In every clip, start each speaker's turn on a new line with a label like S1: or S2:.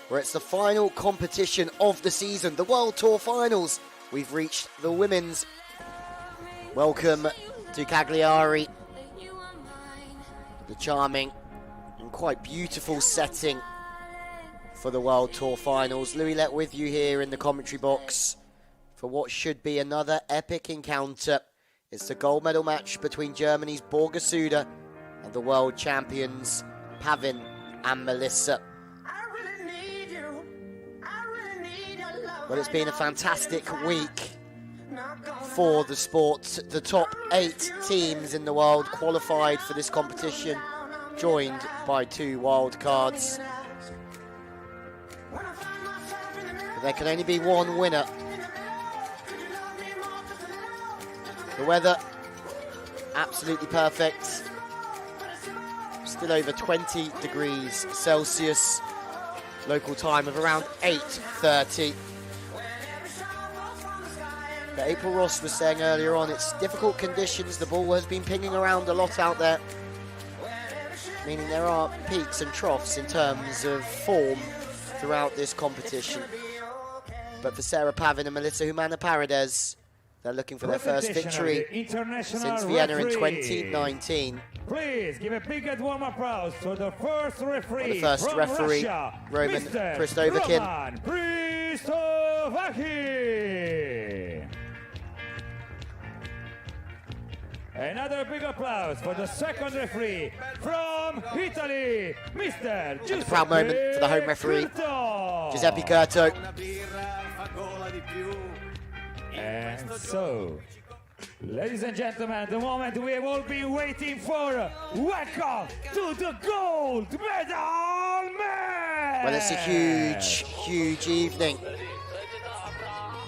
S1: where it's the final competition of the season, the World Tour Finals. We've reached the women's. Welcome to Cagliari, the charming and quite beautiful setting for the World Tour Finals. Louis Lett with you here in the commentary box for what should be another epic encounter. It's the gold medal match between Germany's Borger Sude and the world champions Pavan and Melissa. Well, it's been a fantastic week for the sport. The top 8 teams in the world qualified for this competition, joined by 2 wild cards. There can only be one winner. The weather, absolutely perfect. Still over 20 degrees Celsius. Local time of around 8:30. But April Ross was saying earlier on, it's difficult conditions. The ball has been pinging around a lot out there, meaning there are peaks and troughs in terms of form throughout this competition. But for Sarah Pavan and Melissa Humana-Paredes, they're looking for their first victory since Vienna in 2019.
S2: Please give a big and warm applause for the first referee.
S1: Well, the first referee,
S2: Russia,
S1: Roman
S2: Mr.
S1: Pristovakin.
S2: Roman Pristovakin. Another big applause for the second referee from Italy, Mr.
S1: And a proud moment for the home referee, Giuseppe Curto.
S2: And so, ladies and gentlemen, the moment we have all been waiting for. Welcome to the gold medal match!
S1: Well, it's a huge, huge evening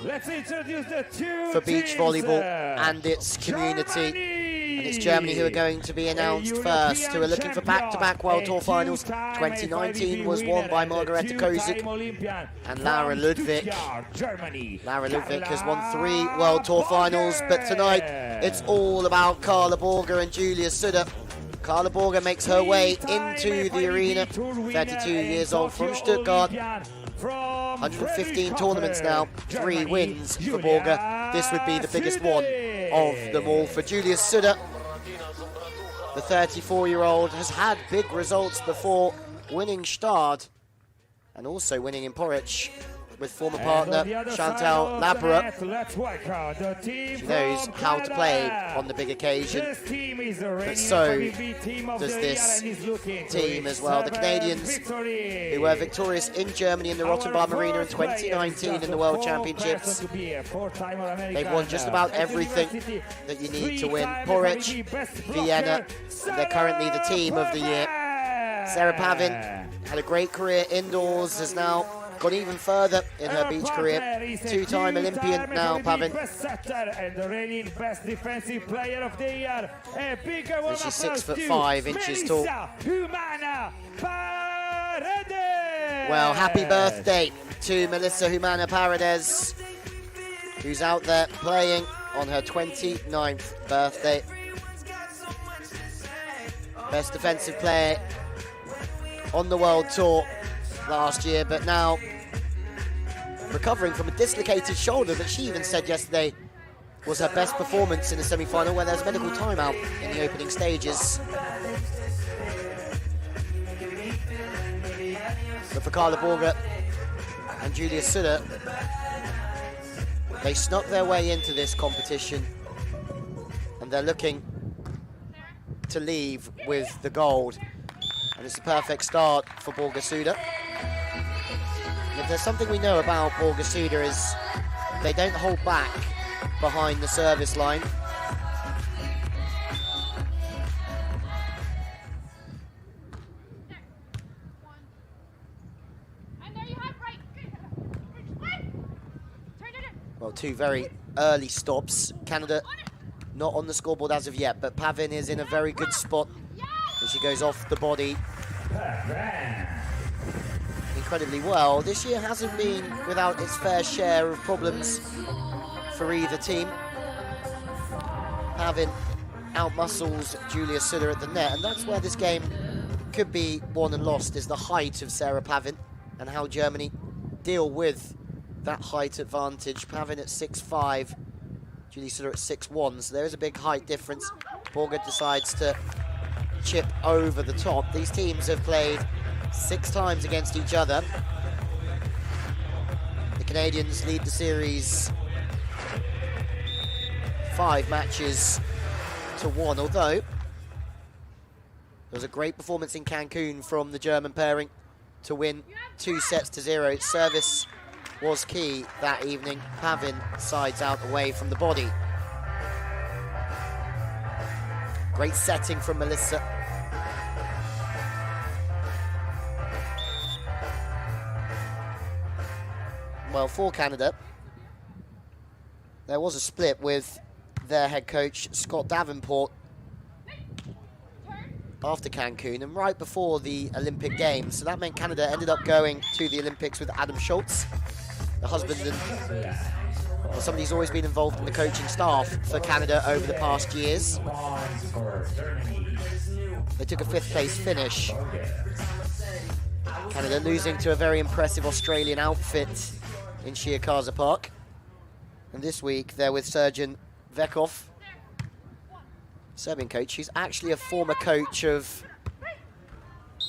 S2: Let's introduce the two
S1: for beach
S2: teams,
S1: volleyball and its community. And it's Germany who are going to be announced first, who are looking for back-to-back World Tour Finals. 2019 was won by Margareta Kozik and Lara Ludwig. Lara Ludwig has won 3 World Tour Finals, but tonight it's all about Carla Borger and Julia Sude. Carla Borger makes her way into the arena, 32 years old, from Stuttgart. 115 tournaments now, 3 wins for Borger. This would be the biggest one of them all. For Julia Sude, the 34-year-old has had big results before, winning Stade and also winning in Porridge with former partner Chantal Labra. She knows how to play on the big occasion, but so does this team as well. The Canadians, who were victorious in Germany in the Rottenbaum Arena in 2019 in the World Championships. They've won just about everything that you need to win. Porridge, Vienna, and they're currently the team of the year. Sarah Pavan had a great career indoors, has now gone even further in her beach career. 2-time Olympian now, Pavan. And she's 6'5" tall. Well, happy birthday to Melissa Humana-Paredes, who's out there playing on her 29th birthday. Best defensive player on the World Tour last year, but now recovering from a dislocated shoulder that she even said yesterday was her best performance in the semi-final, where there's medical timeout in the opening stages. But for Carla Borger and Julia Sude, they snuck their way into this competition and they're looking to leave with the gold. And it's a perfect start for Borger Sude. If there's something we know about Borger Sude is they don't hold back behind the service line. Well, 2 very early stops. Canada not on the scoreboard as of yet, but Pavan is in a very good spot as she goes off the body incredibly well. This year hasn't been without its fair share of problems for either team. Pavan outmuscles Julia Sude at the net, and that's where this game could be won and lost, is the height of Sarah Pavan. and how Germany deal with that height advantage. Pavan at 6'5", Julia Sude at 6'1", so there is a big height difference. Borger decides to chip over the top. These teams have played 6 times against each other. The Canadians lead the series 5 matches to 1, although there was a great performance in Cancun from the German pairing to win 2 sets to 0. Service was key that evening. Pavan sides out away from the body. Great setting from Melissa. Well, for Canada, there was a split with their head coach, Scott Davenport, after Cancun and right before the Olympic Games. So that meant Canada ended up going to the Olympics with Adam Schultz, the husband and somebody who's always been involved in the coaching staff for Canada over the past years. They took a 5th place finish. Canada losing to a very impressive Australian outfit in Shiakaza Park. And this week they're with Sergeant Vekov, Serbian coach, who's actually a former coach of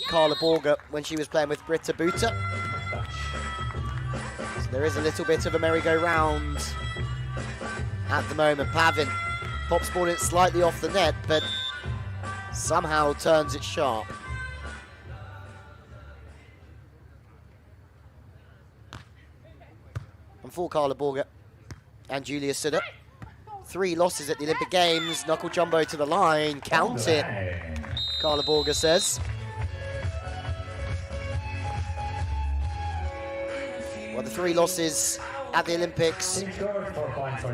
S1: Carla Borger when she was playing with Britta Buta. So there is a little bit of a merry-go-round at the moment. Pavan pops ball in slightly off the net, but somehow turns it sharp. And for Carla Borger and Julia Sude, 3 losses at the Olympic Games. Knuckle jumbo to the line. Count it, Carla Borger says. Well, the 3 losses at the Olympics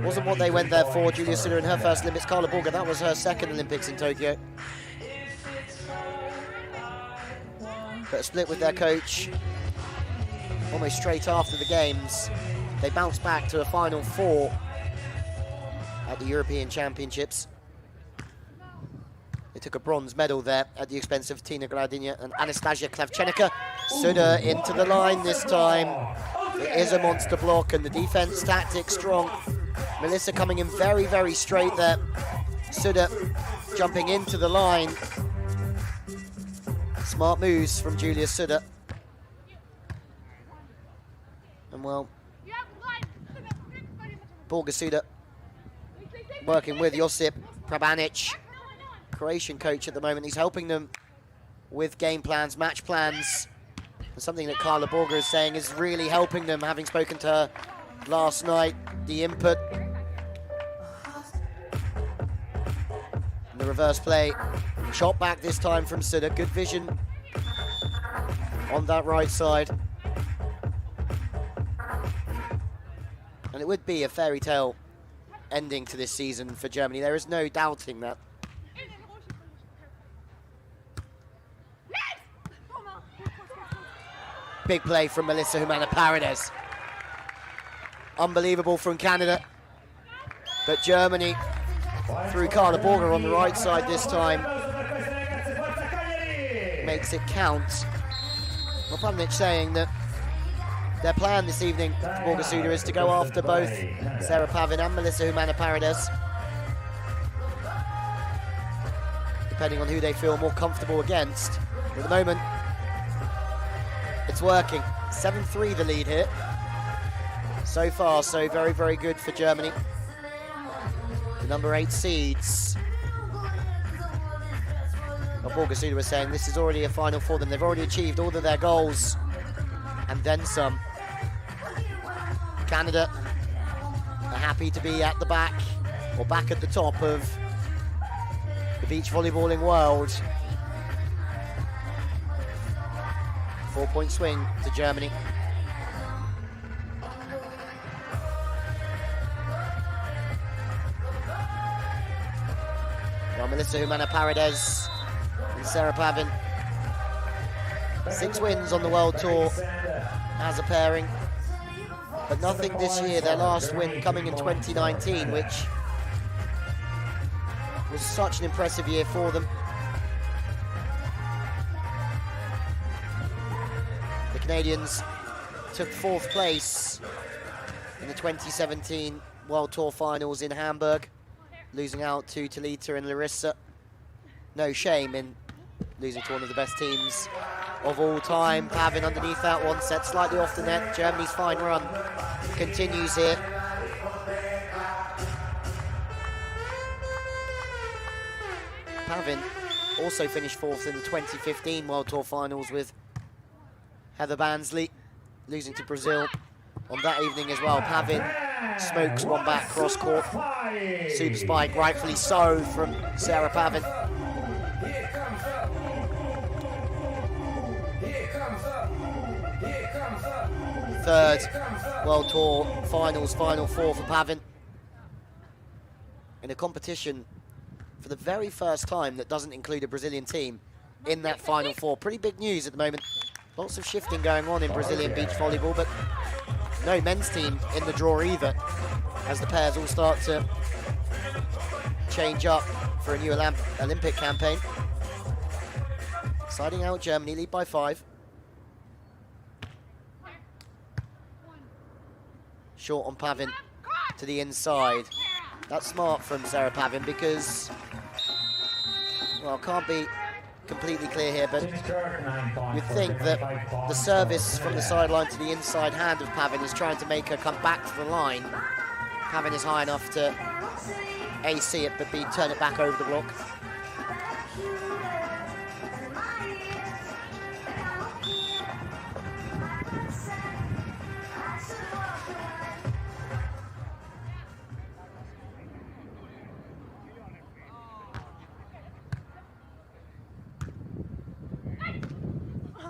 S1: wasn't what they went there for. Julia Sude in her first Olympics. Carla Borger, that was her 2nd Olympics in Tokyo. But a split with their coach almost straight after the Games. They bounced back to a Final 4 at the European Championships. They took a bronze medal there at the expense of Tina Gladina and Anastasia Klavchenica. Sude into the line this time. It is a monster block and the defense tactics strong. Melissa coming in very, very straight there. Sude jumping into the line. Smart moves from Julia Sude. And well, Borger Sude working with Josip Prabanic, Croatian coach at the moment. He's helping them with game plans, match plans. And something that Carla Borger is saying is really helping them, having spoken to her last night. The input. And the reverse play. Shot back this time from Sude. Good vision on that right side. And it would be a fairy tale ending to this season for Germany. There is no doubting that. Big play from Melissa Humana Paredes. Unbelievable from Canada. But Germany, through Carla Borger on the right side this time, makes it count. Well, Prabanic saying that their plan this evening for Borger Sude is to go after both Sarah Pavan and Melissa Humana Paredes, depending on who they feel more comfortable against. But at the moment, it's working. 7-3 the lead here. So far, so very, very good for Germany. The number 8 seeds. Well, Borger Sude was saying this is already a final for them. They've already achieved all of their goals and then some. Canada are happy to be at the back, or back at the top of the beach volleyballing world. 4-point swing to Germany. Well, Melissa Humana Paredes and Sarah Pavan. 6 wins on the World Tour as a pairing, but nothing this year. Their last win coming in 2019, which was such an impressive year for them. The Canadians took 4th place in the 2017 World Tour Finals in Hamburg, losing out to Talita and Larissa. No shame in losing to one of the best teams of all time. Pavan underneath that one, set slightly off the net. Germany's fine run continues here. Pavan also finished 4th in the 2015 World Tour Finals with Heather Bansley, losing to Brazil on that evening as well. Pavan smokes one back cross court. Super spike, rightfully so, from Sarah Pavan. Third World Tour Finals Final 4 for Pavan in a competition for the very first time that doesn't include a Brazilian team in that Final 4. Pretty big news at the moment. Lots of shifting going on in Brazilian beach volleyball, but no men's team in the draw either, as the pairs all start to change up for a new Olympic campaign. Siding out Germany, lead by 5. Short on Pavan to the inside. That's smart from Sarah Pavan because, well, can't be completely clear here, but you'd think that the service from the sideline to the inside hand of Pavan is trying to make her come back to the line. Pavan is high enough to A, see it, but B, turn it back over the block.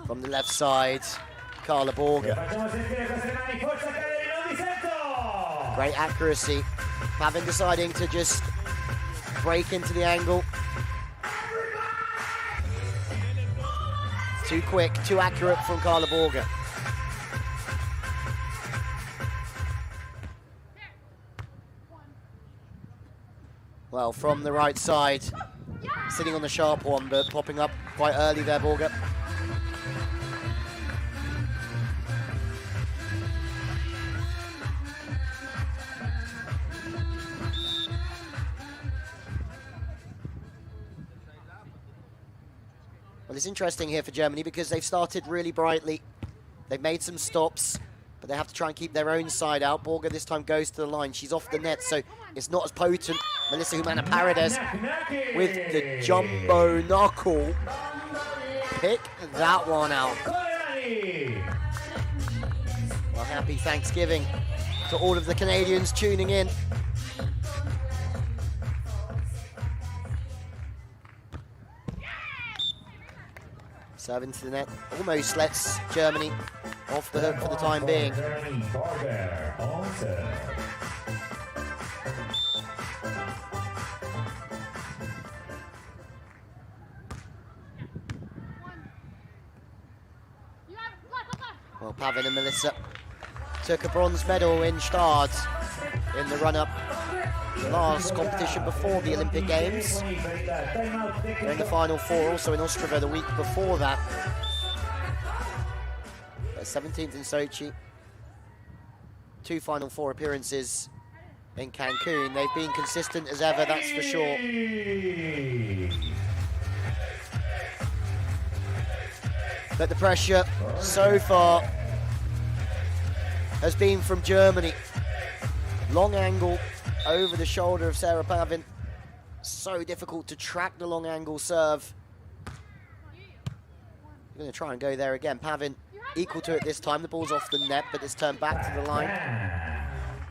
S1: From the left side, Carla Borger. Great accuracy. Pavan deciding to just break into the angle. Too quick, too accurate from Carla Borger. Well, from the right side, sitting on the sharp one, but popping up quite early there, Borger. Well, it's interesting here for Germany because they've started really brightly. They've made some stops, but they have to try and keep their own side out. Borger this time goes to the line. She's off the net, so it's not as potent. Melissa Humana Paredes with the jumbo knuckle. Pick that one out. Well, happy Thanksgiving to all of the Canadians tuning in. Serving to the net, almost lets Germany off the hook for the time being. Well, Pavan and Melissa took a bronze medal in Stade in the run-up. The last competition before the Olympic Games. They're in the Final 4, also in Ostrava the week before that. 17th in Sochi. 2 Final 4 appearances in Cancun. They've been consistent as ever, that's for sure. But the pressure so far has been from Germany. Long angle over the shoulder of Sarah Pavan. So difficult to track the long angle serve. We're going to try and go there again. Pavan equal to it this time. The ball's off the net, but it's turned back to the line.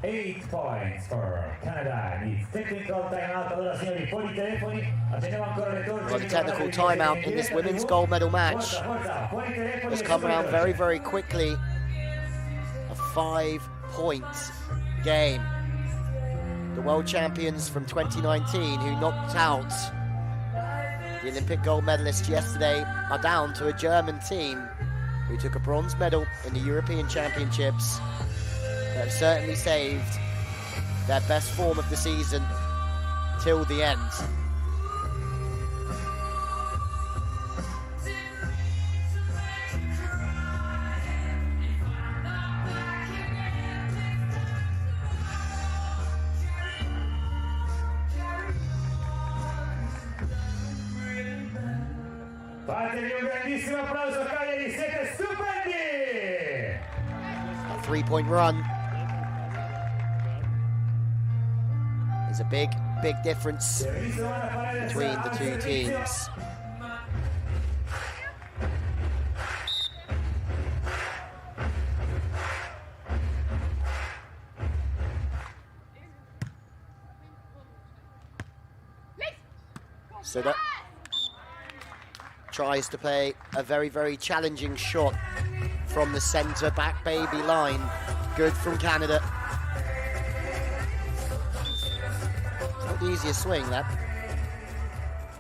S2: 8 points for Canada. Technical timeout.
S1: Well, the technical timeout in this women's gold medal match has come around very, very quickly. A 5-point game. The world champions from 2019 who knocked out the Olympic gold medalist yesterday are down to a German team who took a bronze medal in the European Championships. They have certainly saved their best form of the season till the end.
S2: Fatevi un grandissimo applauso, Cagliari, siete stupendi!
S1: A 3-point run is a big difference between the two teams. So that tries to play a very challenging shot from the centre back baby line. Good from Canada. Not the easiest swing, that.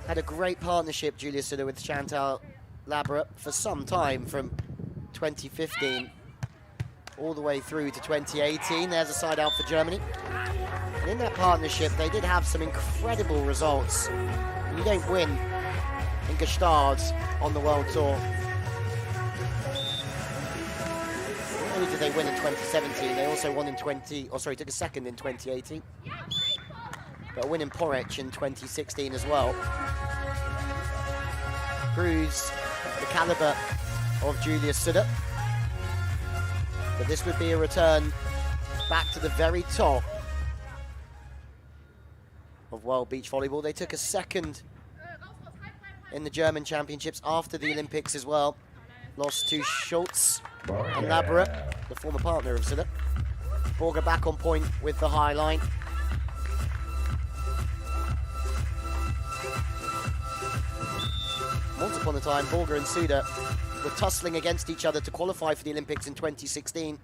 S1: Had a great partnership, Julia Sude, with Chantal Labra for some time, from 2015 all the way through to 2018. There's a side out for Germany. And in that partnership, they did have some incredible results. You don't win in Gestard on the World Tour. Not only did they win in 2017, they also won in took a second in 2018. But a win in Porridge in 2016 as well. Proves the caliber of Julia Sude. But this would be a return back to the very top of World Beach Volleyball. They took a second in the German Championships after the Olympics as well. Lost to Schultz and Labra, the former partner of Sude. Borger back on point with the high line. Once upon a time, Borger and Sude were tussling against each other to qualify for the Olympics in 2016.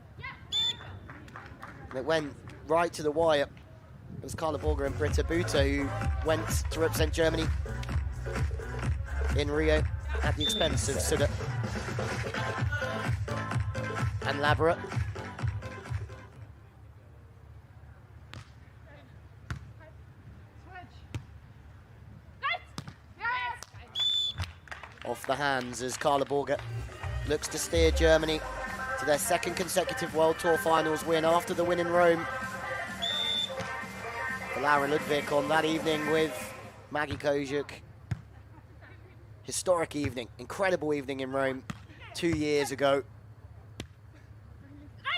S1: And it went right to the wire. It was Carla Borger and Britta Buta who went to represent Germany in Rio at the expense of Sude and Labra. Off the hands as Carla Borger looks to steer Germany to their second consecutive World Tour Finals win after the win in Rome. For Laura Ludwig on that evening with Maggie Kozik. Historic evening, incredible evening in Rome 2 years ago.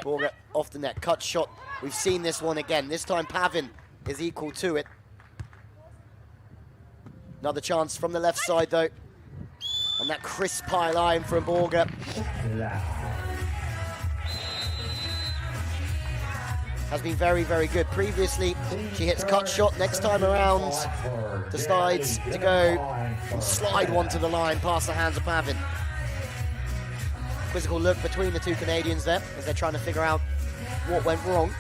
S1: Borger off the net, cut shot. We've seen this one again. This time Pavan is equal to it. Another chance from the left side though. And that crisp high line from Borger. Has been very good. Previously, she hits cut shot. Next time around, decides to go and slide one to the line past the hands of Pavan. Quizzical look between the two Canadians there as they're trying to figure out what went wrong.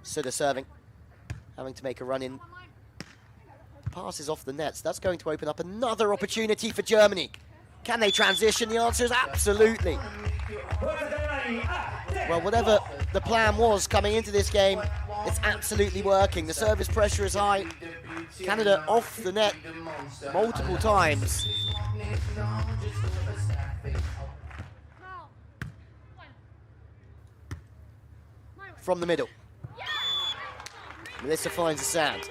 S1: Sude serving, having to make a run in. Passes off the nets. That's going to open up another opportunity for Germany. Can they transition? The answer is absolutely. Well, whatever the plan was coming into this game, it's absolutely working. The service pressure is high. Canada off the net multiple times. From the middle. Melissa finds the sand.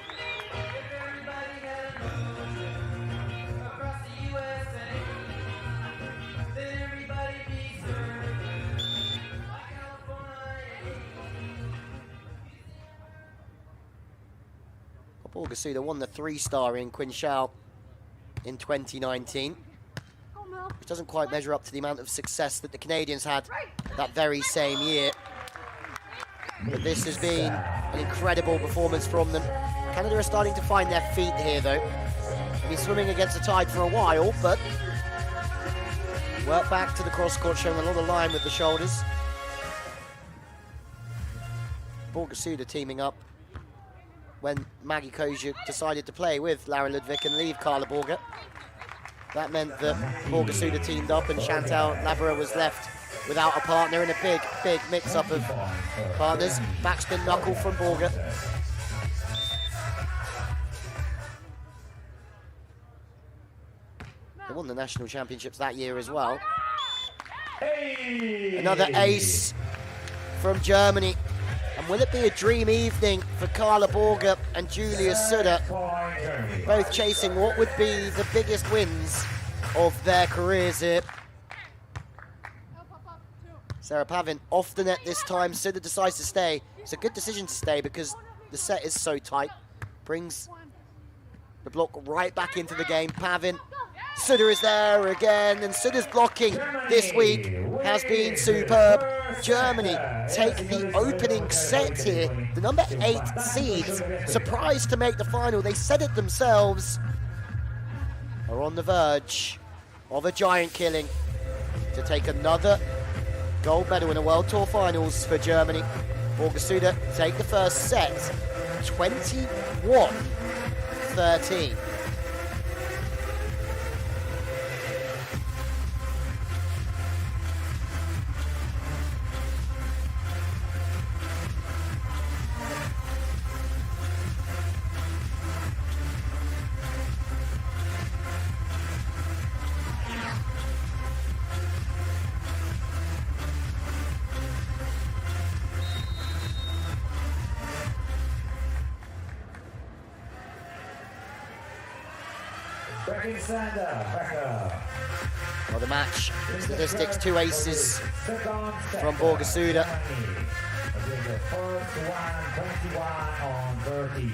S1: Borger Sude won the 3-star in Quinchao in 2019, which doesn't quite measure up to the amount of success that the Canadians had that very same year. But this has been an incredible performance from them. Canada are starting to find their feet here, though. They've been swimming against the tide for a while, but work back to the cross-court, showing a lot of line with the shoulders. Borger Sude teaming up when Maggie Kozik decided to play with Lara Ludwig and leave Carla Borger. That meant that Borger Sude teamed up and Chantal Labra was left without a partner in a big mix-up of partners. Backspin knuckle from Borger. They won the national championships that year as well.
S2: Hey!
S1: Another ace from Germany. And will it be a dream evening for Carla Borger and Julia Sude, both chasing what would be the biggest wins of their careers here? Sarah Pavan off the net this time. Sude decides to stay. It's a good decision to stay because the set is so tight. Brings the block right back into the game. Pavan, Sude is there again, and Sude's blocking this week has been superb. Germany take the opening set here. The number 8 seeds, surprised to make the final. They said it themselves. Are on the verge of a giant killing to take another gold medal in a World Tour Finals for Germany. Borger Sude take the first set, 21-13. Well, the match statistics, 2 aces from Borger Sude.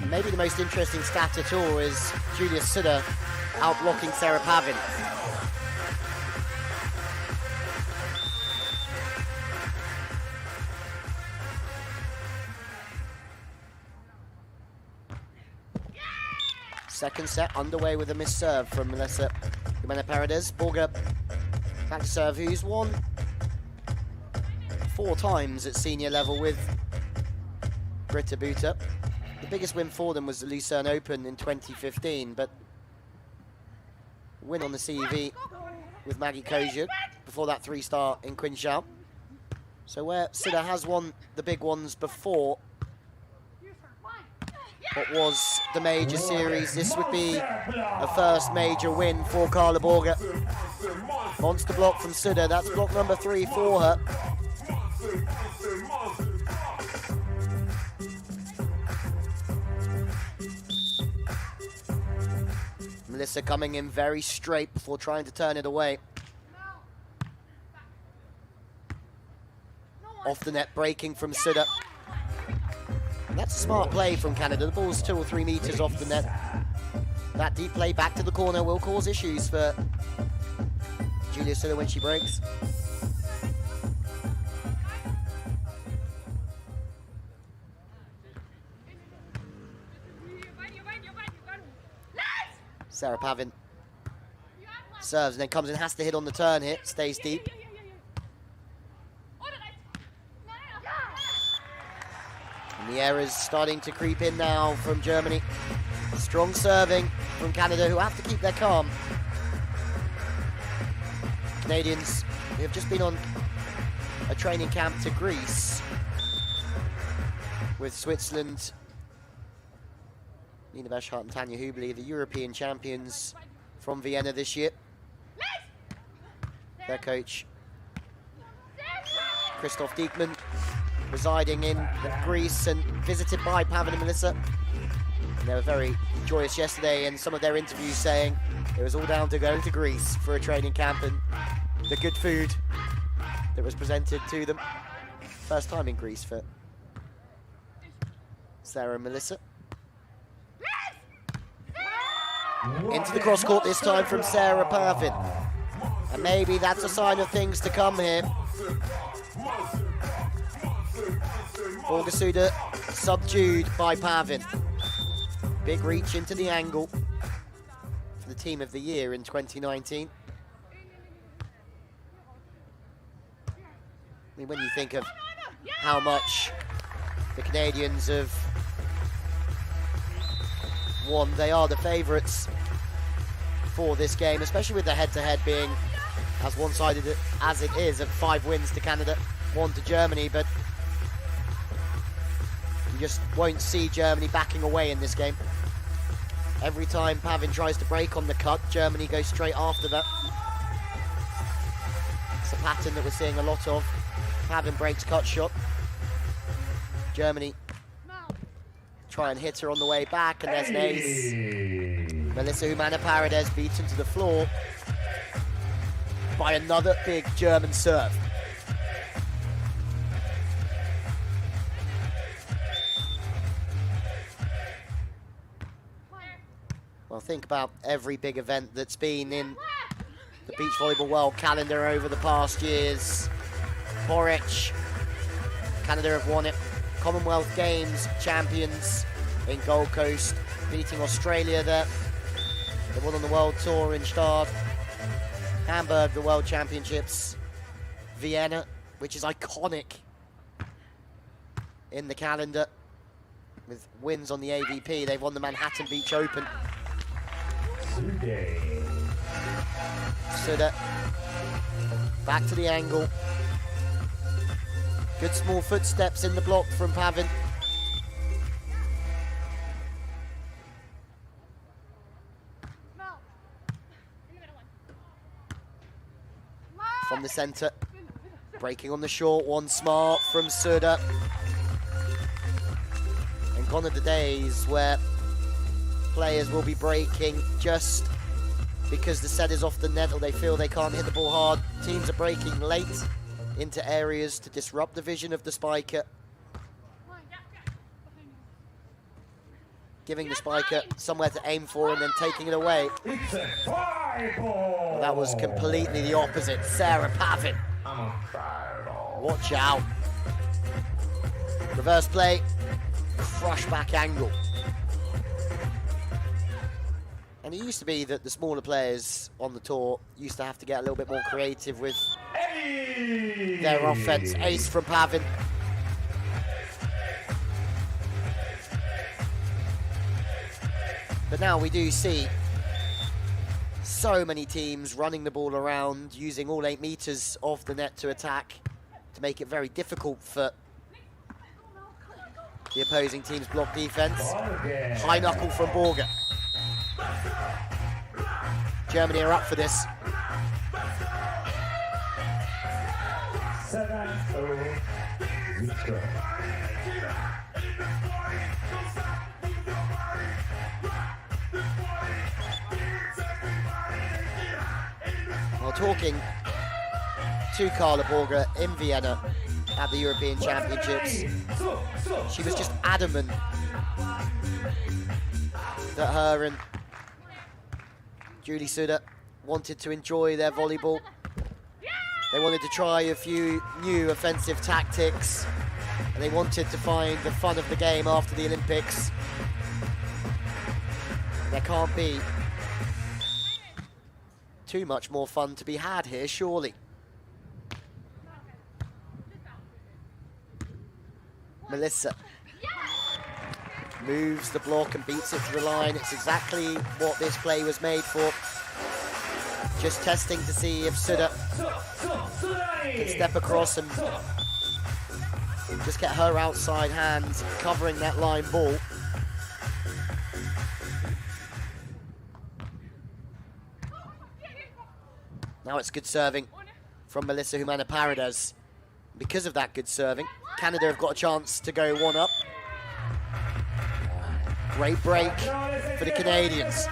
S1: Maybe the most interesting stat at all is Julia Sude outblocking Sarah Pavan. Second set underway with a missed serve from Melissa Jimenez-Paredes. Borger back to serve, who's won 4 times at senior level with Britta Buta. The biggest win for them was the Lucerne Open in 2015, but win on the CEV with Maggie Kozier before that 3-star in Quinchao. So where Sude has won the big ones before, what was the major series, this would be a first major win for Carla Borger. Monster block from Sude, that's block number 3 for her. Melissa coming in very straight before trying to turn it away. Off the net breaking from Sude. And that's a smart play from Canada. The ball's 2 or 3 meters off the net. That deep play back to the corner will cause issues for Julia Sude when she breaks. Sarah Pavan serves and then comes in, has to hit on the turn here, stays deep. And the errors starting to creep in now from Germany. Strong serving from Canada, who have to keep their calm. Canadians who have just been on a training camp to Greece with Switzerland. Nina Beschart and Tanja Hubli, the European champions from Vienna this year. Their coach, Christoph Diekmann, residing in Greece and visited by Pavan and Melissa. And they were very joyous yesterday in some of their interviews, saying it was all down to going to Greece for a training camp and the good food that was presented to them. First time in Greece for Sarah and Melissa. Into the cross court this time from Sarah Pavan. And maybe that's a sign of things to come here. Borger Sude subdued by Pavan. Big reach into the angle for the team of the year in 2019. I mean, when you think of how much the Canadians have won, they are the favourites for this game, especially with the head-to-head being as one-sided as it is, of 5 wins to Canada, 1 to Germany, but you just won't see Germany backing away in this game. Every time Pavan tries to break on the cut, Germany goes straight after that. It's a pattern that we're seeing a lot of. Pavan breaks cut shot. Germany try and hit her on the way back, and there's an ace. Melissa Humana-Paredes beaten to the floor by another big German serve. Well, think about every big event that's been in the beach volleyball world calendar over the past years. Borger, Canada have won it. Commonwealth Games champions in Gold Coast, beating Australia there. They won on the World Tour in Stade. Hamburg, the World Championships. Vienna, which is iconic in the calendar, with wins on the AVP. They've won the Manhattan Beach Open. Sude back to the angle. Good small footsteps in the block from Pavan. From the centre, breaking on the short one, smart from Sude. And gone are the days where players will be breaking just because the set is off the net or they feel they can't hit the ball hard. Teams are breaking late into areas to disrupt the vision of the spiker, giving the spiker somewhere to aim for and then taking it away. Well, that was completely the opposite. Sarah Pavan, watch out. Reverse play, crush back angle. And it used to be that the smaller players on the tour used to have to get a little bit more creative with their offense. Ace from Pavan. But now we do see so many teams running the ball around, using all 8 meters of the net to attack, to make it very difficult for the opposing team's block defense. High knuckle from Borger. Germany are up for this.
S2: 7-0.
S1: Well, talking to Carla Borger in Vienna at the European Championships, she was just adamant that her and Julie Sude wanted to enjoy their volleyball. They wanted to try a few new offensive tactics, and they wanted to find the fun of the game after the Olympics. There can't be too much more fun to be had here, surely. Melissa moves the block and beats it to the line. It's exactly what this play was made for. Just testing to see if Sude can step across and just get her outside hand covering that line ball. Now it's good serving from Melissa Humana-Paredes. Because of that good serving, Canada have got a chance to go 1-up. Great break for the Canadians.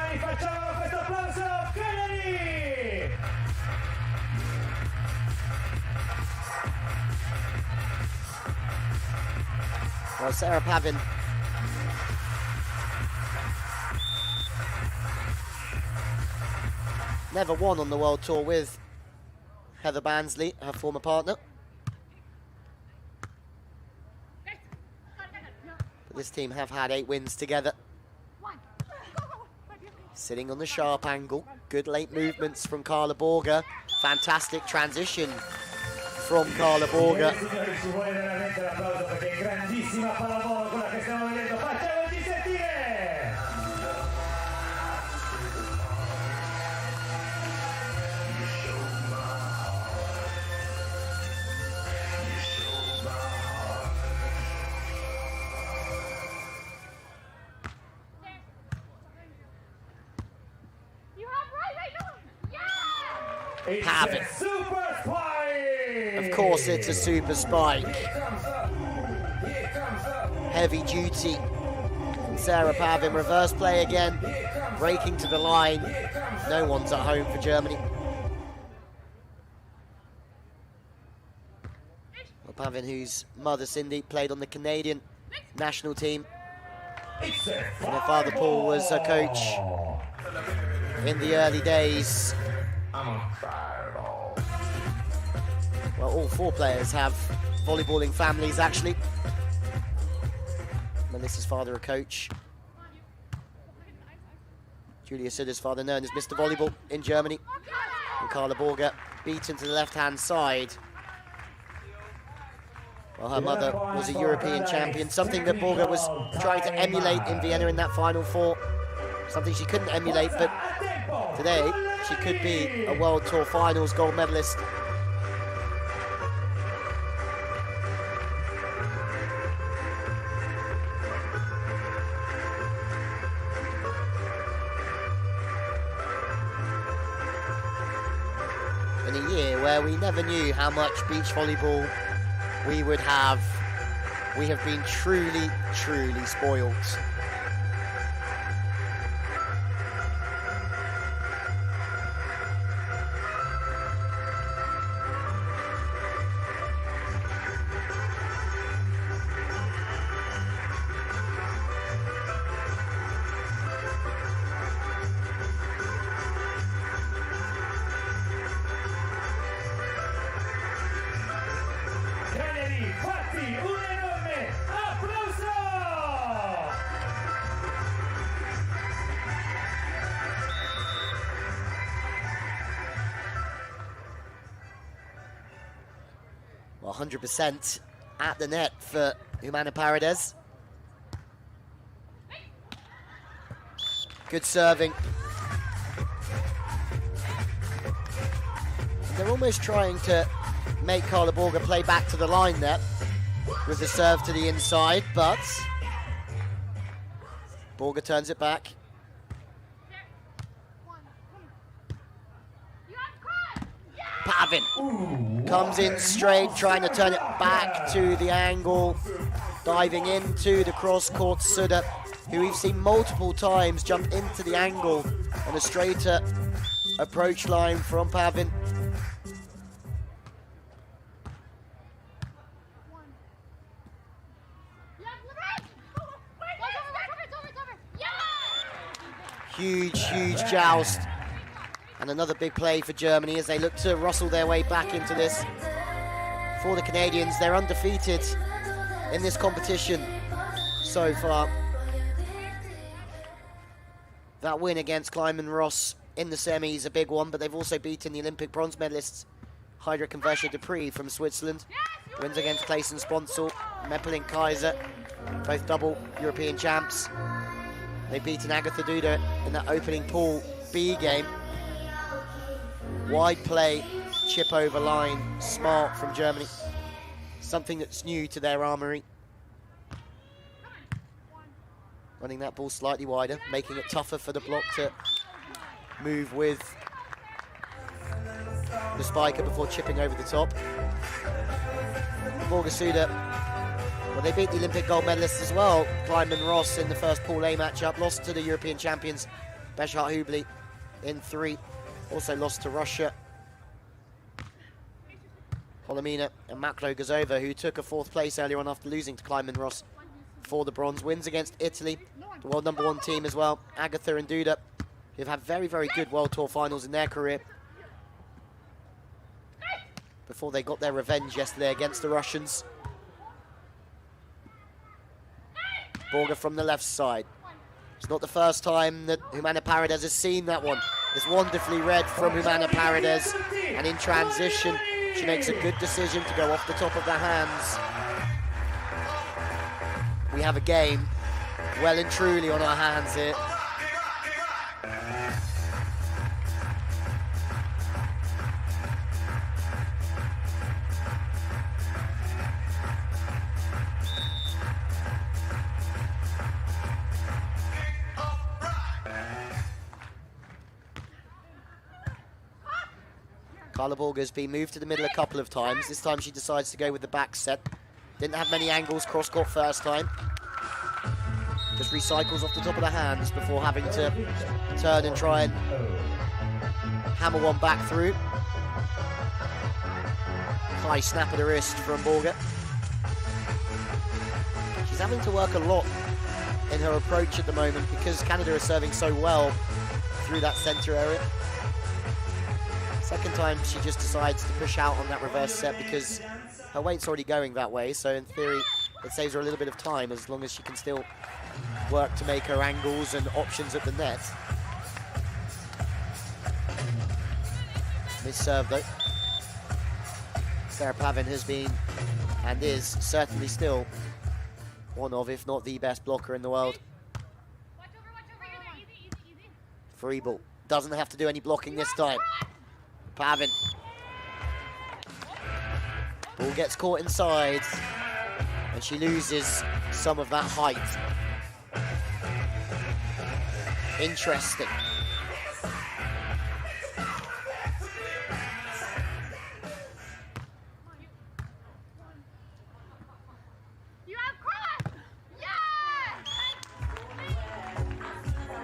S1: Well, Sarah Pavan never won on the World Tour with Heather Bansley, her former partner. But this team have had 8 wins together. Sitting on the sharp angle. Good late movements from Carla Borger. Fantastic transition from Carla Borger. Pavan. Of course it's a super spike. heavy duty. Sarah Pavan, reverse play again, breaking to the line. No one's at home for Germany. Well, Pavan, whose mother Cindy played on the Canadian national team. And her father Paul was her coach in the early days. Well, all four players have volleyballing families, actually. Melissa's father, a coach. Julia Sude's father, known as Mr. Volleyball in Germany. And Carla Borger, beaten to the left-hand side. Well, her mother was a European champion, something that Borger was trying to emulate in Vienna in that Final Four. Something she couldn't emulate, but today she could be a World Tour Finals gold medalist. In a year where we never knew how much beach volleyball we would have, we have been truly, truly spoiled. Well, 100% at the net for Humana Paredes. Good serving. And they're almost trying to make Carla Borger play back to the line there with the serve to the inside, but Borger turns it back. Pavan comes in straight, trying to turn it back to the angle, diving into the cross-court Sude, who we've seen multiple times jump into the angle on a straighter approach line from Pavan. Huge, huge joust. And another big play for Germany as they look to rustle their way back into this. For the Canadians, they're undefeated in this competition so far. That win against Kleiman Ross in the semis, a big one, but they've also beaten the Olympic bronze medalists Heidrich and Versha Dupree from Switzerland. Wins against Clayson Sponsel, Meppelin Kaiser, both double European champs. They've beaten Agatha Duda in that opening pool B game. Wide play, chip over line, smart from Germany. Something that's new to their armoury. Running that ball slightly wider, making it tougher for the block to move with the spiker before chipping over the top. Borger Sude, well, they beat the Olympic gold medalists as well, Kleiman Ross, in the first Pool A matchup, lost to the European champions, Beshat Hubli, in 3. Also lost to Russia, Holomina and Maklo Gazova, who took a 4th place earlier on after losing to Kleiman Ross for the bronze. Wins against Italy, the world #1 team as well, Agatha and Duda, who've had very, very good World Tour finals in their career before they got their revenge yesterday against the Russians. Borger from the left side. It's not the first time that Humana Paredes has seen that one. It's wonderfully read from Humana Paredes, and in transition, she makes a good decision to go off the top of the hands. We have a game well and truly on our hands here. Carla Borger's been moved to the middle a couple of times. This time she decides to go with the back set. Didn't have many angles cross-court first time. 2-3 cycles off the top of the hands before having to turn and try and hammer one back through. High snap of the wrist from Borger. She's having to work a lot in her approach at the moment because Canada is serving so well through that centre area. Second time she just decides to push out on that reverse set because her weight's already going that way, so in theory it saves her a little bit of time as long as she can still work to make her angles and options at the net. Miss serve though. Sarah Pavan has been and is certainly still one of, if not the best blocker in the world. Free ball. Doesn't have to do any blocking this time. Pavan. Ball gets caught inside and she loses some of that height. Interesting.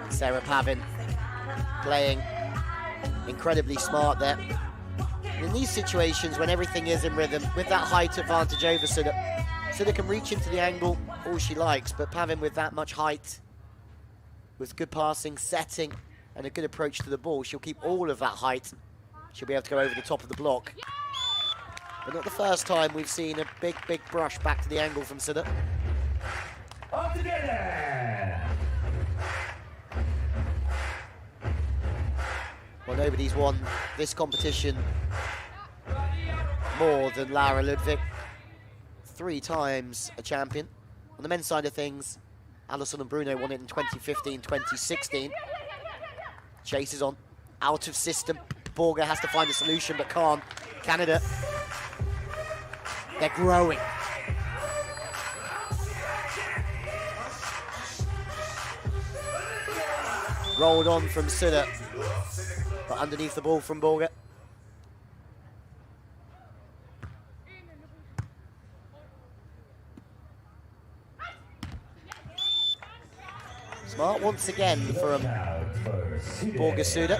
S1: Sarah Pavan playing incredibly smart there. In these situations, when everything is in rhythm, with that height advantage over Sude, Sude can reach into the angle all she likes, but Pavan with that much height, with good passing, setting, and a good approach to the ball, she'll keep all of that height. She'll be able to go over the top of the block. But not the first time we've seen a big, big brush back to the angle from Sude.
S2: All together.
S1: Well, nobody's won this competition more than Laura Ludwig. 3 times a champion. On the men's side of things, Alison and Bruno won it in 2015, 2016. Chase is on, out of system. Borger has to find a solution, but can't. Canada, they're growing. Rolled on from Sude, but underneath the ball from Borger. Smart once again from Borger Sude.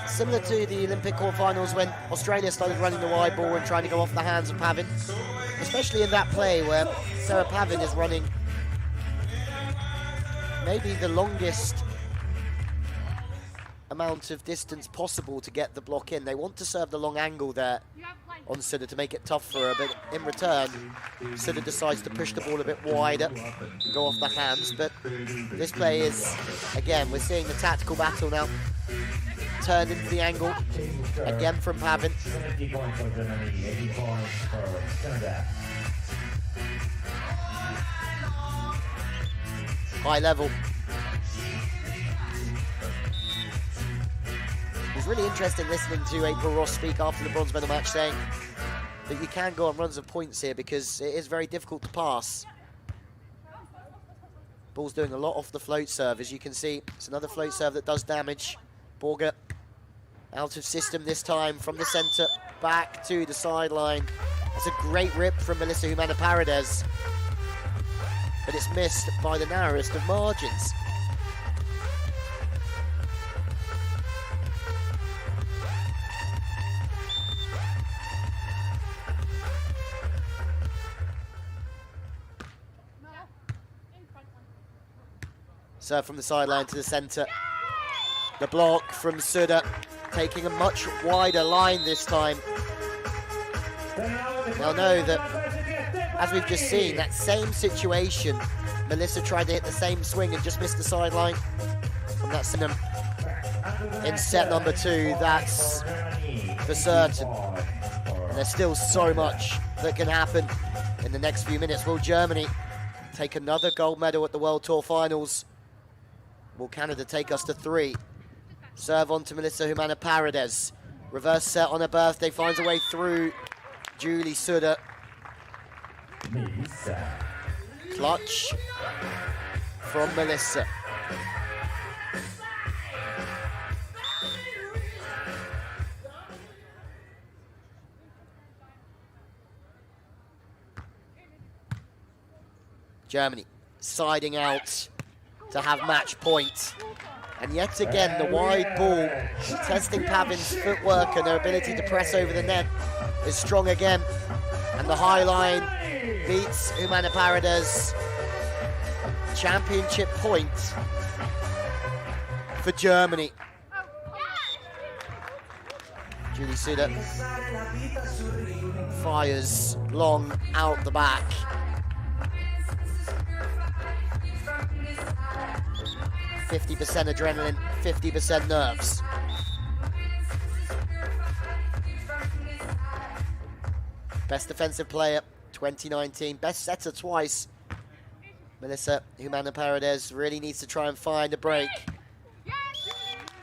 S1: Similar to the Olympic quarterfinals when Australia started running the wide ball and trying to go off the hands of Pavan. Especially in that play where Sarah Pavan is running maybe the longest amount of distance possible to get the block in. They want to serve the long angle there on Sude to make it tough for her, but in return, Sude decides to push the ball a bit wider, go off the hands. But this play is, again, we're seeing the tactical battle now. Turned into the angle, again from Pavan.
S2: 70 points for Germany, 80 points for Canada.
S1: High level. It was really interesting listening to April Ross speak after the bronze medal match, saying that you can go on runs of points here because it is very difficult to pass. Ball's doing a lot off the float serve, as you can see. It's another float serve that does damage. Borger out of system this time from the centre, back to the sideline. That's a great rip from Melissa Humana-Paredes, but it's missed by the narrowest of margins. Serve from the sideline to the centre. The block from Sude, taking a much wider line this time. Now know that, as we've just seen, that same situation, Melissa tried to hit the same swing and just missed the sideline. And that's in set number 2, that's for certain. And there's still so much that can happen in the next few minutes. Will Germany take another gold medal at the World Tour Finals? Will Canada take us to 3? Serve on to Melissa Humana-Paredes. Reverse set on her birthday, finds a way through Julie Sude. Clutch from Melissa. Germany siding out to have match point. And yet again, the wide ball, testing Pavan's footwork and their ability to press over the net, is strong again. And the high line beats Humana Paredes. Championship point for Germany. Julie Sude fires long out the back. %50 adrenaline, 50% nerves. Best defensive player, 2019. Best setter twice. Melissa Humana Paredes really needs to try and find a break.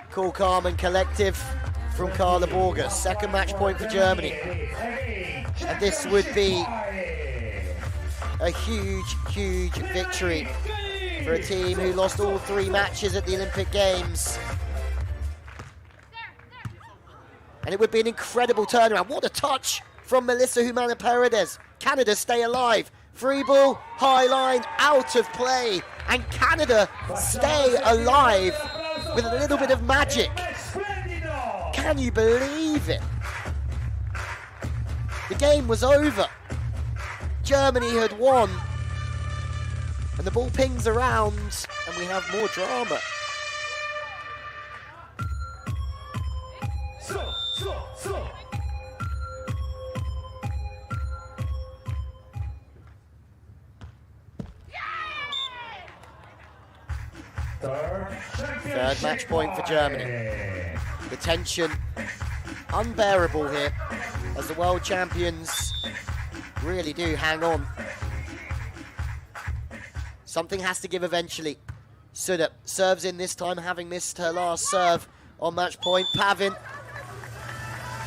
S1: Cool, calm and collective from Carla Borger. Second match point for Germany. And this would be a huge, huge victory for a team who lost all 3 matches at the Olympic Games. And it would be an incredible turnaround. What a touch from Melissa Humana Paredes. Canada stay alive. Free ball, high line, out of play. And Canada stay alive with a little bit of magic. Can you believe it? The game was over. Germany had won. And the ball pings around, and we have more drama. Third match point for Germany. The tension unbearable here as the world champions really do hang on. Something has to give eventually. Sude serves in this time, having missed her last serve on match point. Pavan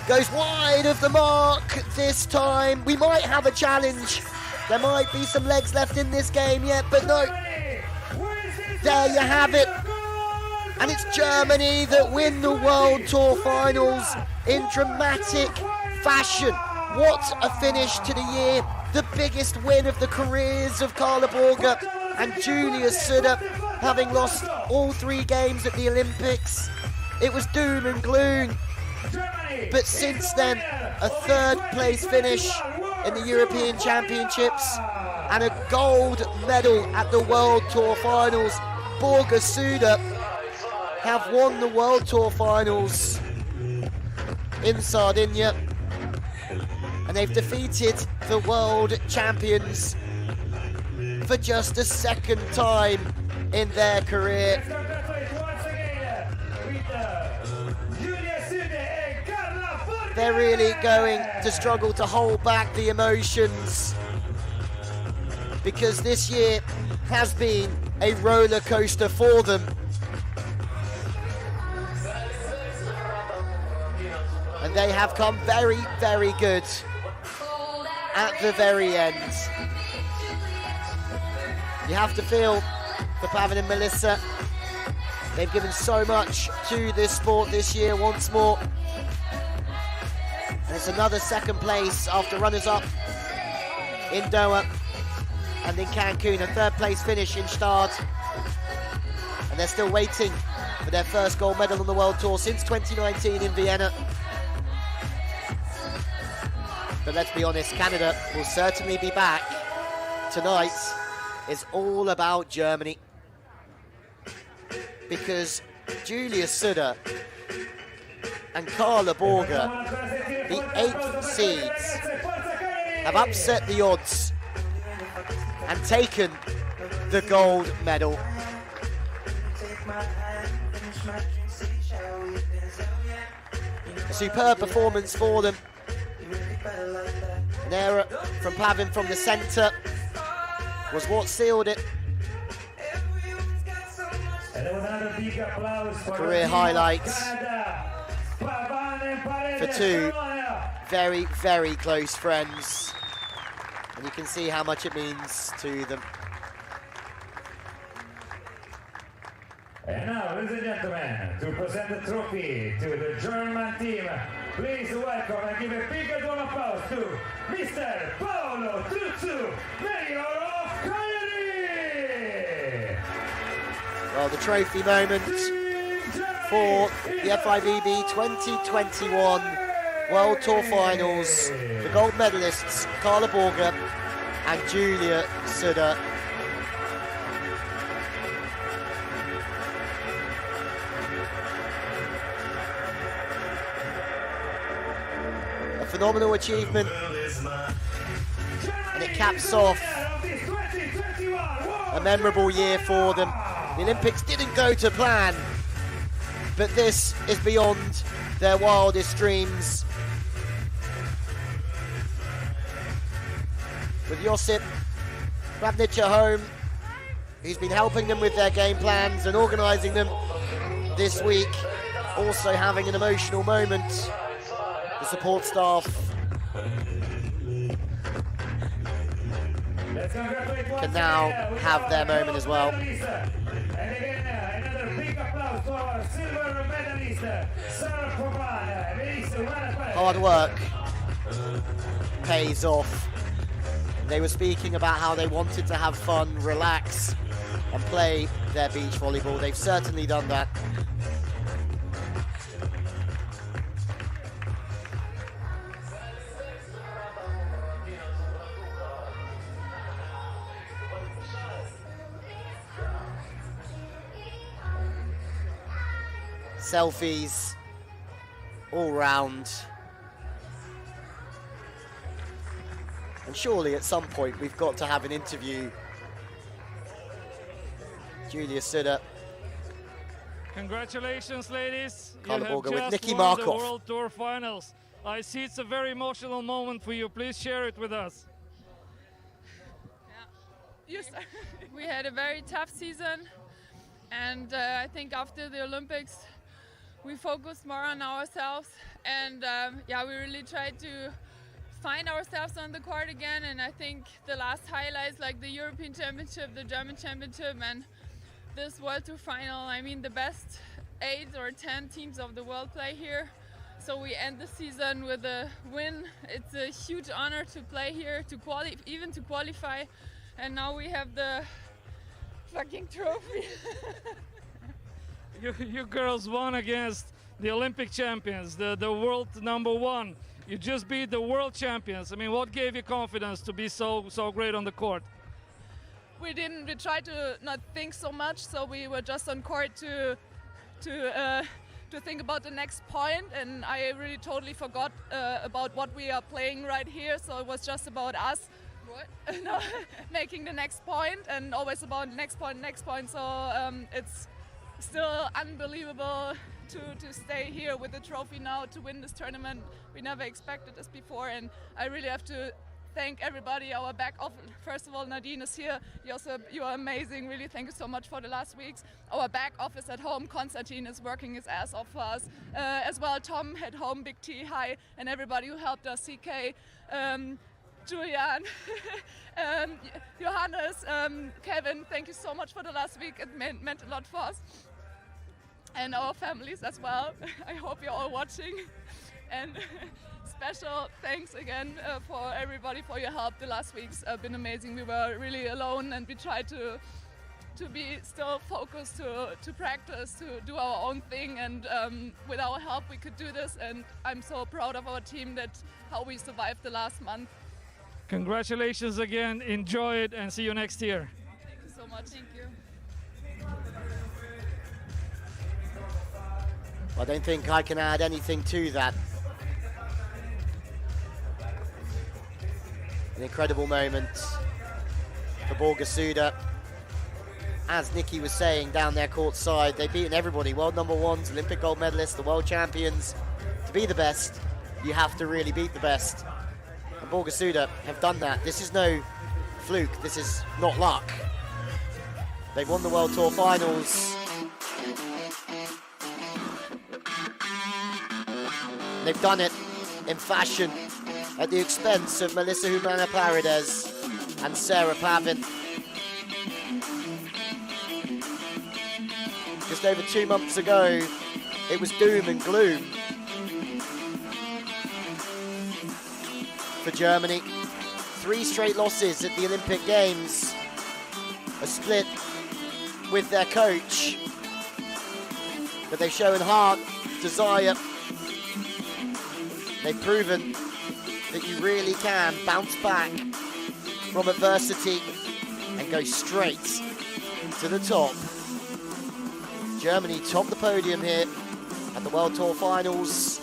S1: goes wide of the mark this time. We might have a challenge. There might be some legs left in this game yet, but no. There you have it. And it's Germany that win the World Tour Finals in dramatic fashion. What a finish to the year. The biggest win of the careers of Carla Borger and Julia Sude, having lost all 3 games at the Olympics. It was doom and gloom. But since then, a 3rd place finish in the European Championships and a gold medal at the World Tour Finals. Borger Sude have won the World Tour Finals in Sardinia, and they've defeated the world champions for just a 2nd time in their career. They're really going to struggle to hold back the emotions, because this year has been a roller coaster for them. And they have come very, very good at the very end. You have to feel for Pavan and Melissa. They've given so much to this sport this year once more. And it's another 2nd place after runners-up in Doha and in Cancun, a 3rd place finish in Stade. And they're still waiting for their 1st gold medal on the World Tour since 2019 in Vienna. But let's be honest, Canada will certainly be back. Tonight is all about Germany, because Julia Sude and Carla Borger, the 8th seeds, have upset the odds and taken the gold medal. A superb performance for them. An error from Pavan from the centre was what sealed it. A career highlight for 2 very, very close friends. And you can see how much it means to them.
S2: And now, ladies and gentlemen, to present the trophy to the German team, please welcome and give a big round of applause to Mr. Paolo Tutsu, Mayor of Cagliari!
S1: Well, the trophy moment for the FIVB 2021 World Tour Finals. The gold medalists, Carla Borger and Julia Sude. A phenomenal achievement, and it caps off a memorable year for them. The Olympics didn't go to plan, but this is beyond their wildest dreams. With Josip Pravnic at home, who's been helping them with their game plans and organising them this week, also having an emotional moment. The support staff can now have their moment as well.
S2: And again, another big applause to our silver medalist, Pavan.
S1: Hard work pays off. They were speaking about how they wanted to have fun, relax, and play their beach volleyball. They've certainly done that. Selfies all round. And surely at some point we've got to have an interview. Julia Sude.
S3: Congratulations, ladies.
S1: Carla Borger with Nikki
S3: won
S1: Markov.
S3: the World Tour Finals. I see it's a very emotional moment for you. Please share it with us.
S4: Yeah. We had a very tough season, and I think after the Olympics we focused more on ourselves, and yeah, we really tried to find ourselves on the court again. And I think the last highlights, like the European Championship, the German Championship, and this World Tour Final, I mean, the best 8 or 10 teams of the world play here. So we end the season with a win. It's a huge honor to play here, even to qualify, and now we have the fucking trophy.
S3: You girls won against the Olympic champions, the world #1. You just beat the world champions. I mean, what gave you confidence to be so great on the court?
S4: We tried to not think so much, so we were just on court to think about the next point, and I really totally forgot about what we are playing right here, so it was just about us no, making the next point, and always about next point, so it's still unbelievable to stay here with the trophy now, to win this tournament. We never expected this before, and I really have to thank everybody. Our back office, first of all, Nadine is here. You are amazing. Really, thank you so much for the last weeks. Our back office at home, Konstantin, is working his ass off for us. As well, Tom at home, Big T, hi, and everybody who helped us, CK, Julian, Johannes, Kevin, thank you so much for the last week. It meant a lot for us. And our families as well. I hope you're all watching. And special thanks again for everybody for your help. The last weeks have been amazing. We were really alone, and we tried to be still focused, to practice, to do our own thing, and with our help we could do this, and I'm so proud of our team that how we survived the last month.
S3: Congratulations again, enjoy it, and see you next year.
S4: Thank you so much. Thank you.
S1: I don't think I can add anything to that. An incredible moment for Borger Sude. As Nikki was saying down there courtside, they've beaten everybody. World #1s, Olympic gold medalists, the world champions. To be the best, you have to really beat the best. And Borger Sude have done that. This is no fluke. This is not luck. They've won the World Tour Finals. They've done it in fashion at the expense of Melissa Humana Paredes and Sarah Pavan. Just over 2 months ago, it was doom and gloom for Germany. 3 straight losses at the Olympic Games. A split with their coach, but they've shown heart, desire. They've proven that you really can bounce back from adversity and go straight to the top. Germany top the podium here at the World Tour Finals.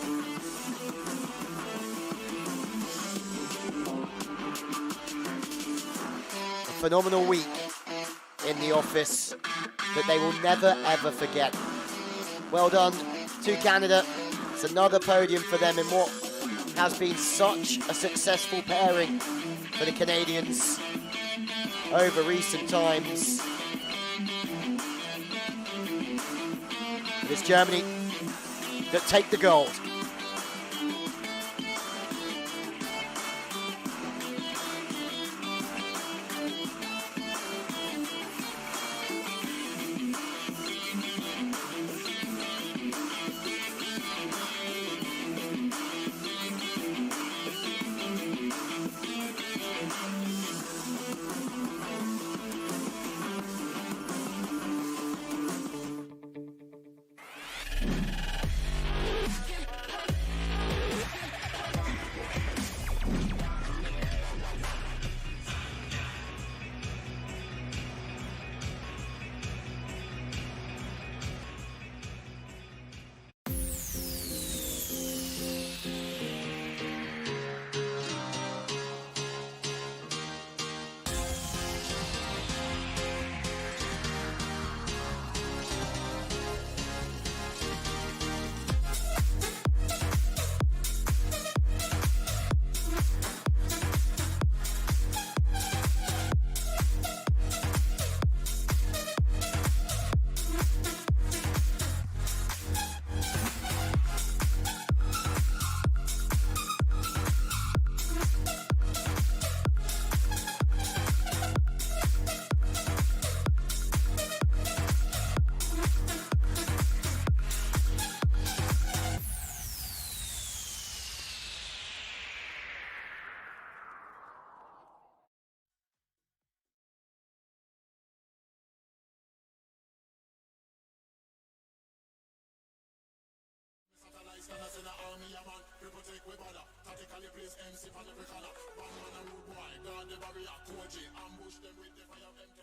S1: A phenomenal week in the office that they will never ever forget. Well done to Canada. It's another podium for them in what has been such a successful pairing for the Canadians over recent times. It's Germany that take the gold.
S5: Stand in the army, a man, we protect we border. Tactically place MC on every corner. One man a rude boy, guard the barrier. 2G, ambush them with the fire of MK.